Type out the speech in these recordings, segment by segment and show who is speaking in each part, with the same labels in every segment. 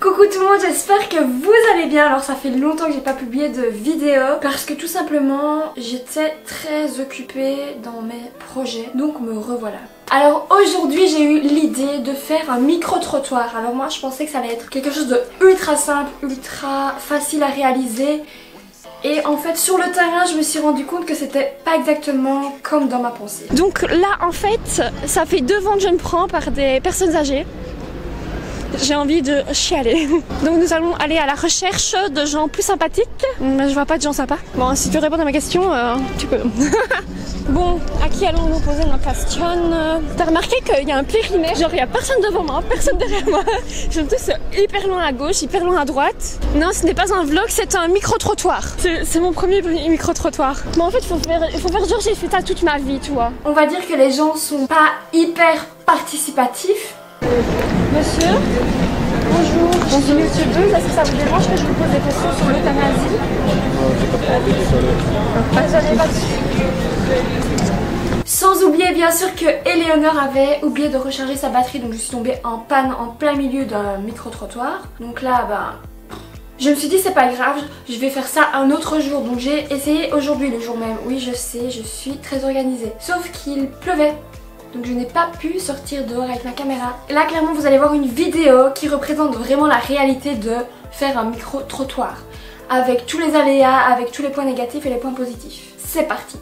Speaker 1: Coucou tout le monde, j'espère que vous allez bien. Alors ça fait longtemps que j'ai pas publié de vidéo parce que tout simplement j'étais très occupée dans mes projets, donc me revoilà. Alors aujourd'hui j'ai eu l'idée de faire un micro-trottoir. Alors moi je pensais que ça allait être quelque chose de ultra simple, ultra facile à réaliser. Et en fait sur le terrain je me suis rendu compte que c'était pas exactement comme dans ma pensée.
Speaker 2: Donc là en fait ça fait 2 vents que je me prends par des personnes âgées. J'ai envie de chialer. Donc nous allons aller à la recherche de gens plus sympathiques. Mais je vois pas de gens sympas. Bon, si tu veux répondre à ma question, tu peux. Bon, à qui allons-nous poser notre question? T'as remarqué qu'il y a un périmètre, genre il y a personne devant moi, personne derrière moi. Je me trouve hyper loin à gauche, hyper loin à droite. Non, ce n'est pas un vlog, c'est un micro-trottoir. C'est mon premier micro-trottoir. Mais en fait, il faut faire genre j'ai fait ça toute ma vie, tu vois.
Speaker 1: On va dire que les gens sont pas hyper participatifs.
Speaker 2: Monsieur, bonjour, je suis Monsieur 2, est-ce que ça vous dérange que je vous pose des questions sur l'euthanasie? Désolée, pas de...
Speaker 1: Sans oublier bien sûr que Eleonore avait oublié de recharger sa batterie, donc je suis tombée en panne en plein milieu d'un micro-trottoir. Donc là, je me suis dit c'est pas grave, je vais faire ça un autre jour. Donc j'ai essayé aujourd'hui le jour même. Oui je sais, je suis très organisée. Sauf qu'il pleuvait. Donc je n'ai pas pu sortir dehors avec ma caméra. Et là clairement vous allez voir une vidéo qui représente vraiment la réalité de faire un micro-trottoir. Avec tous les aléas, avec tous les points négatifs et les points positifs. C'est parti.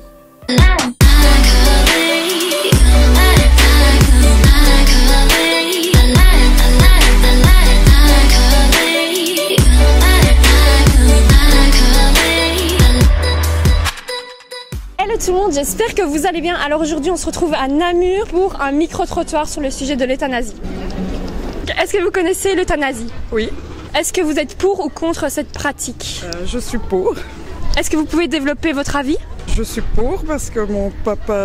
Speaker 2: Hello tout le monde, j'espère que vous allez bien. Alors aujourd'hui on se retrouve à Namur pour un micro-trottoir sur le sujet de l'euthanasie. Est-ce que vous connaissez l'euthanasie?
Speaker 3: Oui.
Speaker 2: Est-ce que vous êtes pour ou contre cette pratique?
Speaker 3: Je suis pour.
Speaker 2: Est-ce que vous pouvez développer votre avis?
Speaker 3: Je suis pour parce que mon papa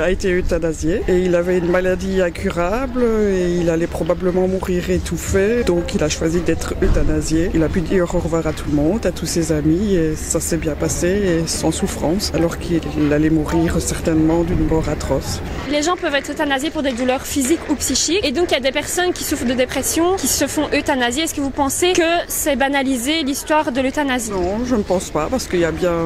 Speaker 3: a été euthanasié et il avait une maladie incurable et il allait probablement mourir étouffé, donc il a choisi d'être euthanasié. Il a pu dire au revoir à tout le monde, à tous ses amis, et ça s'est bien passé et sans souffrance, alors qu'il allait mourir certainement d'une mort atroce.
Speaker 2: Les gens peuvent être euthanasiés pour des douleurs physiques ou psychiques, et donc il y a des personnes qui souffrent de dépression qui se font euthanasier. Est-ce que vous pensez que c'est banalisé l'histoire de l'euthanasie?
Speaker 3: Non, je ne pense pas, parce qu'il y a bien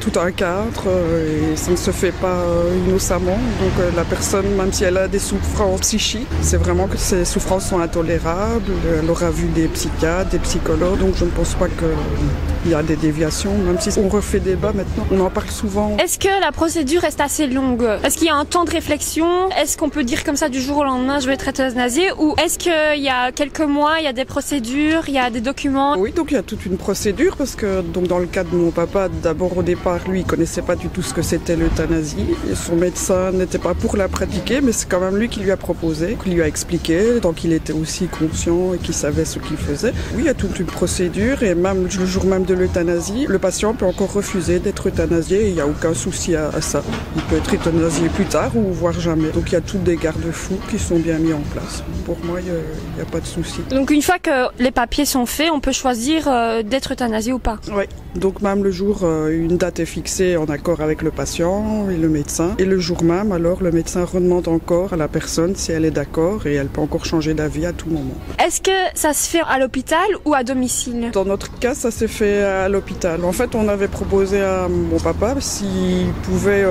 Speaker 3: tout un cadre et ça ne se fait pas innocemment. Donc la personne, même si elle a des souffrances psychiques, c'est vraiment que ces souffrances sont intolérables. Elle aura vu des psychiatres, des psychologues, donc je ne pense pas qu'il y a des déviations, même si on refait débat maintenant, on en parle souvent.
Speaker 2: Est-ce que la procédure reste assez longue? Est-ce qu'il y a un temps de réflexion? Est-ce qu'on peut dire comme ça du jour au lendemain je vais être euthanasié? Ou est-ce qu'il y a quelques mois, il y a des procédures, il y a des documents?
Speaker 3: Oui, donc il y a toute une procédure, parce que donc, dans le cas de mon papa, d'abord au départ, lui, il connaissait pas du tout ce que c'était l'euthanasie. Son médecin n'était pas pour la pratiquer, mais c'est quand même lui qui lui a proposé, qui lui a expliqué, tant qu'il était aussi conscient et qu'il savait ce qu'il faisait. Oui, il y a toute une procédure, et même le jour même de l'euthanasie, le patient peut encore refuser d'être euthanasié et il n'y a aucun souci à ça. Il peut être euthanasié plus tard ou voire jamais. Donc il y a tous des garde-fous qui sont bien mis en place. Pour moi, il n'y a pas de souci.
Speaker 2: Donc une fois que les papiers sont faits, on peut choisir d'être euthanasié ou pas?
Speaker 3: Oui, donc même le jour, une date est fixée en accord avec le patient et le médecin. Et le jour même, alors, le médecin redemande encore à la personne si elle est d'accord et elle peut encore changer d'avis à tout moment.
Speaker 2: Est-ce que ça se fait à l'hôpital ou à domicile?
Speaker 3: Dans notre cas, ça s'est fait à l'hôpital. En fait, on avait proposé à mon papa s'il pouvait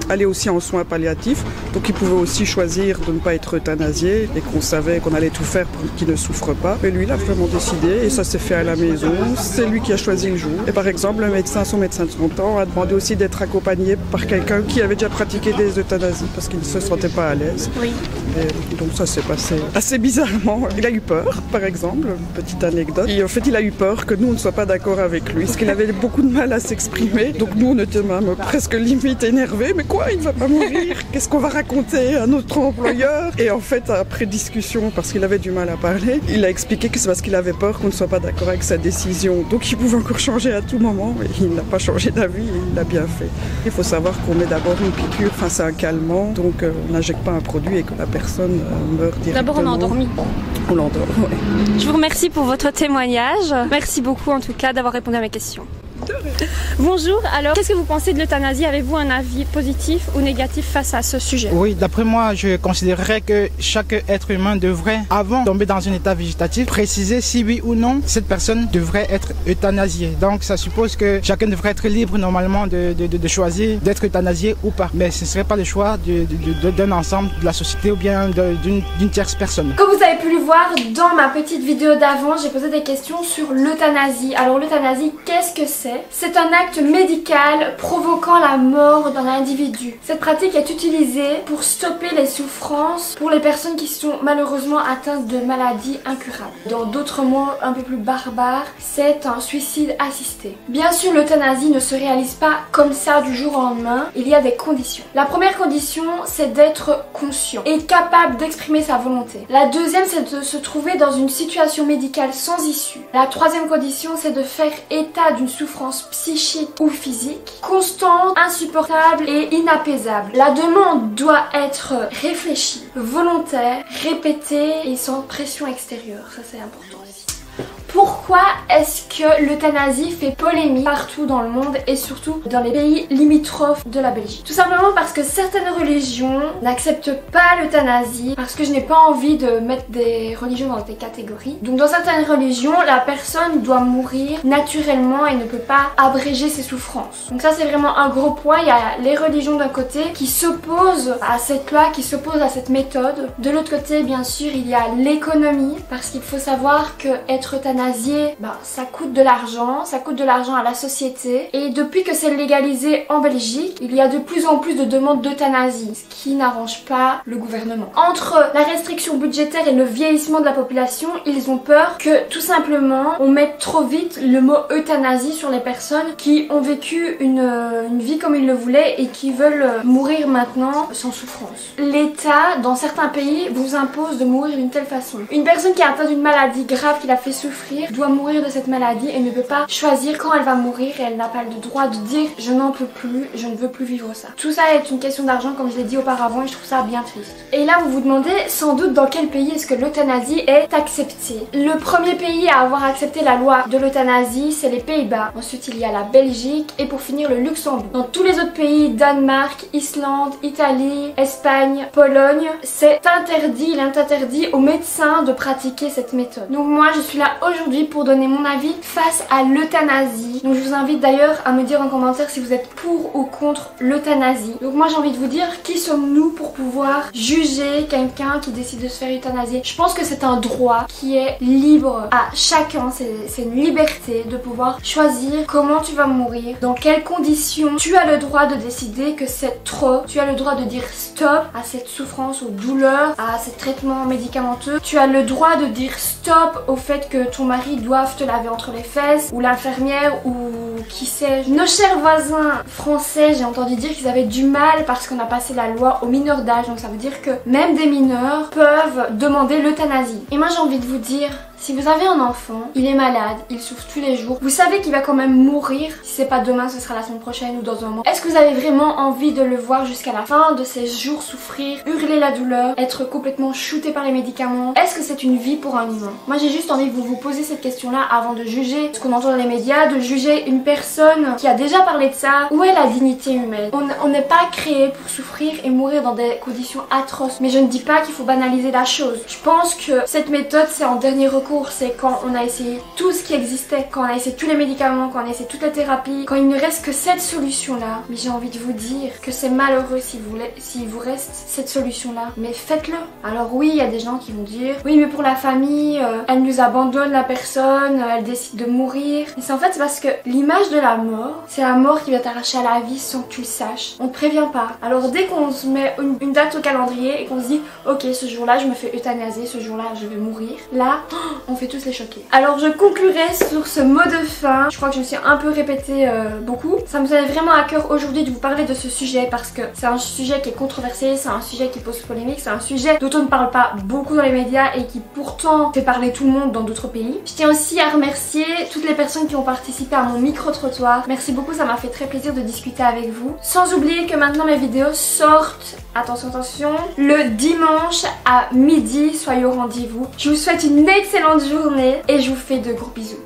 Speaker 3: aller aussi en soins palliatifs. Donc, il pouvait aussi choisir de ne pas être euthanasié et qu'on savait qu'on allait tout faire pour qu'il ne souffre pas. Mais lui, il a vraiment décidé et ça s'est fait à la maison. C'est lui qui a choisi le jour. Et par exemple, le médecin, son médecin de son temps, a demandé aussi d'être accompagné par quelqu'un qui avait déjà pratiqué des euthanasies parce qu'il ne se sentait pas à l'aise.
Speaker 2: Oui.
Speaker 3: Et donc ça s'est passé assez bizarrement. Il a eu peur, par exemple, petite anecdote. Et en fait, il a eu peur que nous, on ne soit pas d'accord avec lui, parce qu'il avait beaucoup de mal à s'exprimer. Donc nous, on était même presque limite énervés. Mais quoi, il ne va pas mourir? Qu'est-ce qu'on va raconter à notre employeur? Et en fait, après discussion, parce qu'il avait du mal à parler, il a expliqué que c'est parce qu'il avait peur qu'on ne soit pas d'accord avec sa décision. Donc il pouvait encore changer à tout moment. Et il n'a pas changé d'avis et il l'a bien fait. Il faut savoir qu'on met d'abord une piqûre, enfin c'est un calmant, donc on n'injecte pas un produit et que la personne meurt directement.
Speaker 2: D'abord on endormit.
Speaker 3: On l'endort, oui.
Speaker 2: Je vous remercie pour votre témoignage. Merci beaucoup en tout cas d'avoir répondu à mes questions. Bonjour, alors qu'est-ce que vous pensez de l'euthanasie? Avez-vous un avis positif ou négatif face à ce sujet?
Speaker 4: Oui, d'après moi, je considérerais que chaque être humain devrait, avant de tomber dans un état végétatif, préciser si oui ou non cette personne devrait être euthanasiée. Donc ça suppose que chacun devrait être libre normalement de choisir d'être euthanasié ou pas. Mais ce ne serait pas le choix d'un ensemble de la société ou bien d'une tierce personne.
Speaker 1: Comme vous avez pu le voir dans ma petite vidéo d'avant, j'ai posé des questions sur l'euthanasie. Alors l'euthanasie, qu'est-ce que c'est? C'est un acte médical provoquant la mort d'un individu. Cette pratique est utilisée pour stopper les souffrances pour les personnes qui sont malheureusement atteintes de maladies incurables. Dans d'autres mots un peu plus barbares, c'est un suicide assisté. Bien sûr, l'euthanasie ne se réalise pas comme ça du jour au lendemain, il y a des conditions. La première condition, c'est d'être conscient et capable d'exprimer sa volonté. La deuxième, c'est de se trouver dans une situation médicale sans issue. La troisième condition, c'est de faire état d'une souffrance psychique ou physique constante, insupportable et inapaisable. La demande doit être réfléchie, volontaire, répétée et sans pression extérieure. Ça, c'est important aussi. Pourquoi est-ce que l'euthanasie fait polémique partout dans le monde et surtout dans les pays limitrophes de la Belgique? Tout simplement parce que certaines religions n'acceptent pas l'euthanasie, parce que je n'ai pas envie de mettre des religions dans des catégories. Donc dans certaines religions, la personne doit mourir naturellement et ne peut pas abréger ses souffrances. Donc ça, c'est vraiment un gros point. Il y a les religions d'un côté qui s'opposent à cette loi, qui s'opposent à cette méthode. De l'autre côté, bien sûr, il y a l'économie, parce qu'il faut savoir que être euthanasié, ça coûte de l'argent, à la société. Et depuis que c'est légalisé en Belgique, il y a de plus en plus de demandes d'euthanasie, ce qui n'arrange pas le gouvernement. Entre la restriction budgétaire et le vieillissement de la population, ils ont peur que tout simplement on mette trop vite le mot euthanasie sur les personnes qui ont vécu une vie comme ils le voulaient et qui veulent mourir maintenant sans souffrance. L'État, dans certains pays, vous impose de mourir d'une telle façon. Une personne qui a atteint d'une maladie grave qui la fait souffrir doit mourir de cette maladie et ne peut pas choisir quand elle va mourir et elle n'a pas le droit de dire je n'en peux plus, je ne veux plus vivre ça. Tout ça est une question d'argent comme je l'ai dit auparavant et je trouve ça bien triste. Et là vous vous demandez sans doute dans quel pays est-ce que l'euthanasie est acceptée. Le premier pays à avoir accepté la loi de l'euthanasie c'est les Pays-Bas. Ensuite il y a la Belgique et pour finir le Luxembourg. Dans tous les autres pays, Danemark, Islande, Italie, Espagne, Pologne, c'est interdit, il est interdit aux médecins de pratiquer cette méthode. Donc moi je suis là aujourd'hui pour donner mon avis face à l'euthanasie. Donc je vous invite d'ailleurs à me dire en commentaire si vous êtes pour ou contre l'euthanasie. Donc moi j'ai envie de vous dire, qui sommes-nous pour pouvoir juger quelqu'un qui décide de se faire euthanasier? Je pense que c'est un droit qui est libre à chacun, c'est une liberté de pouvoir choisir comment tu vas mourir, dans quelles conditions. Tu as le droit de décider que c'est trop, tu as le droit de dire stop à cette souffrance, aux douleurs, à ces traitements médicamenteux. Tu as le droit de dire stop au fait que ton mari doive te laver entre les fesses, ou l'infirmière, ou qui sait. Nos chers voisins français, j'ai entendu dire qu'ils avaient du mal parce qu'on a passé la loi aux mineurs d'âge, donc ça veut dire que même des mineurs peuvent demander l'euthanasie. Et moi j'ai envie de vous dire, si vous avez un enfant, il est malade, il souffre tous les jours, vous savez qu'il va quand même mourir, si c'est pas demain, ce sera la semaine prochaine ou dans un mois. Est-ce que vous avez vraiment envie de le voir jusqu'à la fin de ses jours souffrir, hurler la douleur, être complètement shooté par les médicaments? Est-ce que c'est une vie pour un humain? Moi j'ai juste envie que vous vous posiez cette question-là avant de juger ce qu'on entend dans les médias, de juger une personne qui a déjà parlé de ça. Où est la dignité humaine? On n'est pas créé pour souffrir et mourir dans des conditions atroces. Mais je ne dis pas qu'il faut banaliser la chose. Je pense que cette méthode c'est en dernier recours. C'est quand on a essayé tout ce qui existait, quand on a essayé tous les médicaments, quand on a essayé toutes les thérapies, quand il ne reste que cette solution-là. Mais j'ai envie de vous dire que c'est malheureux s'il vous reste cette solution-là. Mais faites-le. Alors oui, il y a des gens qui vont dire oui, mais pour la famille, elle nous abandonne la personne, elle décide de mourir. Mais c'est en fait parce que l'image de la mort, c'est la mort qui va t'arracher à la vie sans que tu le saches. On ne te prévient pas. Alors dès qu'on se met une date au calendrier et qu'on se dit ok, ce jour-là je me fais euthanasier, ce jour-là je vais mourir, là on fait tous les choquer. Alors je conclurai sur ce mot de fin. Je crois que je me suis un peu répétée beaucoup. Ça me tenait vraiment à cœur aujourd'hui de vous parler de ce sujet parce que c'est un sujet qui est controversé, c'est un sujet qui pose polémique, c'est un sujet dont on ne parle pas beaucoup dans les médias et qui pourtant fait parler tout le monde dans d'autres pays. Je tiens aussi à remercier toutes les personnes qui ont participé à mon micro-trottoir. Merci beaucoup, ça m'a fait très plaisir de discuter avec vous. Sans oublier que maintenant mes vidéos sortent, attention attention, le dimanche à midi. Soyez au rendez-vous. Je vous souhaite une excellente journée et je vous fais de gros bisous.